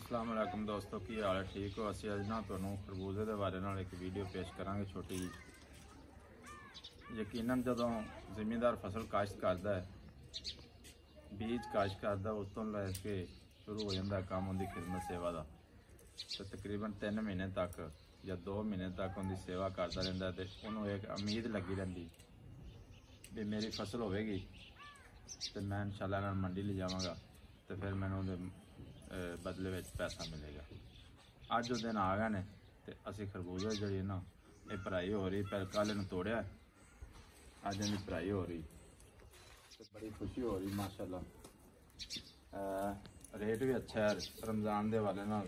अस्सलाम वालेकुम दोस्तों, की हाल है? ठीक हो? असं अज ना तुहानू खरबूजे के बारे एक वीडियो पेश करांगे छोटी जी। यकीनन जदों जिमीदार फसल काश्त करता है, बीज काश्त करता, उस तो लैके शुरू हो जाता काम उनकी खिदमत सेवा का। तो तकरीबन 3 महीने तक या 2 महीने तक उनकी सेवा करता रहिंदा ते उन्होंने एक उम्मीद लगी रहिंदी भी मेरी फसल होगी तो मैं इंशाअल्लाह इन्हां नूं मंडी ले जावांगा तो फिर मैनूं बदले में पैसा मिलेगा। अज वो दिन आ गए ने तो असी खरबूजे जी ना ये भराई हो रही, पर कल इन तोड़िया, अज इनकी भराई हो रही तो बड़ी खुशी हो रही माशाल्लाह। रेट भी अच्छा है रमज़ान के हवाले नाल।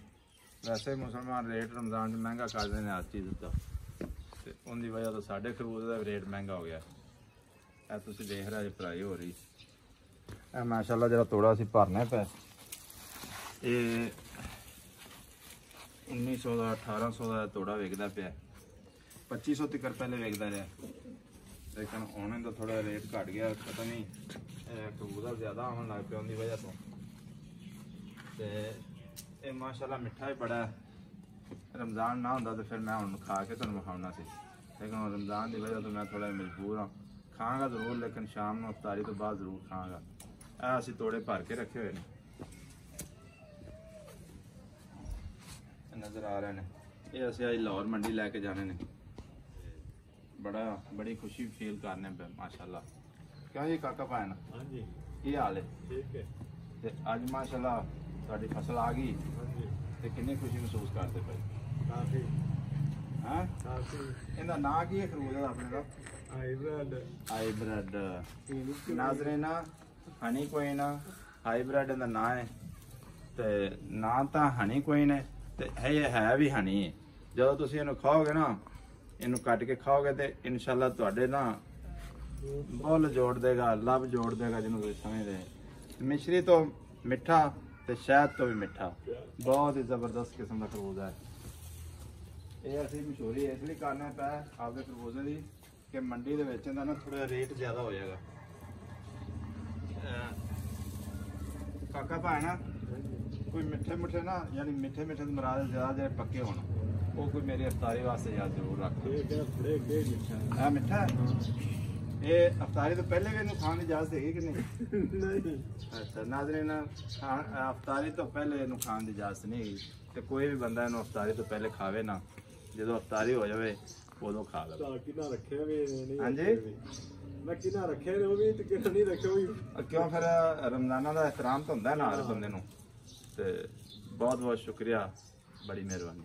वैसे मुसलमान रेट रमज़ान महंगा करते हैं हर चीज़ का, तो उनकी वजह तो साढ़े खरबूजे का रेट महंगा हो गया। तुम देख रहे हो भराई हो रही माशाल्लाह। जरा तोड़ा असी भरना पे ये 1900 का 1800 का तोड़ा विकता पाया, 2500 तक पहले विकता रहा, लेकिन उन्हें तो थोड़ा रेट घट गया। पता नहीं खरबूजा ज़्यादा आने लग पाया उनकी वजह तो। ये माशाल्लाह मिठा भी बड़ा है। रमज़ान ना होंदा तो फिर मैं हुण खा के तुहानूं विखाउणा सी, लेकिन रमज़ान की वजह तो मैं थोड़ा मजबूर हाँ। खाँगा जरूर, लेकिन शाम को इफ्तारी तो बाद जरूर खाँगा। असी तोड़े भर के रखे हुए हैं, नज़र आ रहे हैं। ये अस अज लाहौर मंडी लैके जाने ने, बड़ी खुशी फील करने पे माशाल्लाह। क्यों जी काका भैन? हाँ जी, की हाल है? ठीक है। ते अज माशाल्लाह साडी फसल आ गई ते कितनी खुशी महसूस करते पे? काफ़ी। हाँ काफ़ी। इहदा नाम की है खरबूजे दा अपने दा? हाईब्रिड नाज़रीना हनी क्वीन हाईब्रिड इहदा नाम है। ते ना तो हनी क्वीन है ते है भी हनी है। जो तुम इन्हू खाओगे ना, इन्हू कट के खाओगे तो इंशाल्लाह तुहाडे ना बुल जोड़ देगा, लब जोड़ देगा, जिन्होंने तुम समझते हैं। मिश्री तो मिठा ते शहद तो भी मिठा, बहुत ही जबरदस्त किस्म का खरबूजा है। ये असी मशहूरी इसलिए करने पे आपके खरबूजे की कि मंडी के ना थोड़ा रेट ज्यादा हो जाएगा। काका भैन कोई मिठे मुठे ना, यानी मिठे मिठे मराद ज्यादा जो पक्के होना, वो कोई मेरी अफ्तारी वास्ते याद जरूर रख। मिठा है ये अफ्तारी तो पहले भी इन्हू खाने की इजाजत है कि नहीं? अच्छा नाज़रीन, अफ्तारी तो पहले इन्हू खाने की इजाजत नहीं है, तो कोई भी बंदा इन्हू अफ्तारी तो पहले खावे ना, जो अफ्तारी हो जाए उदों खा लो। हाँ जी, क्यों फिर रमज़ाना का एहतराम तो होंदा है ना हर बंदे नूं। ते बहुत बहुत शुक्रिया, बड़ी मेहरबानी।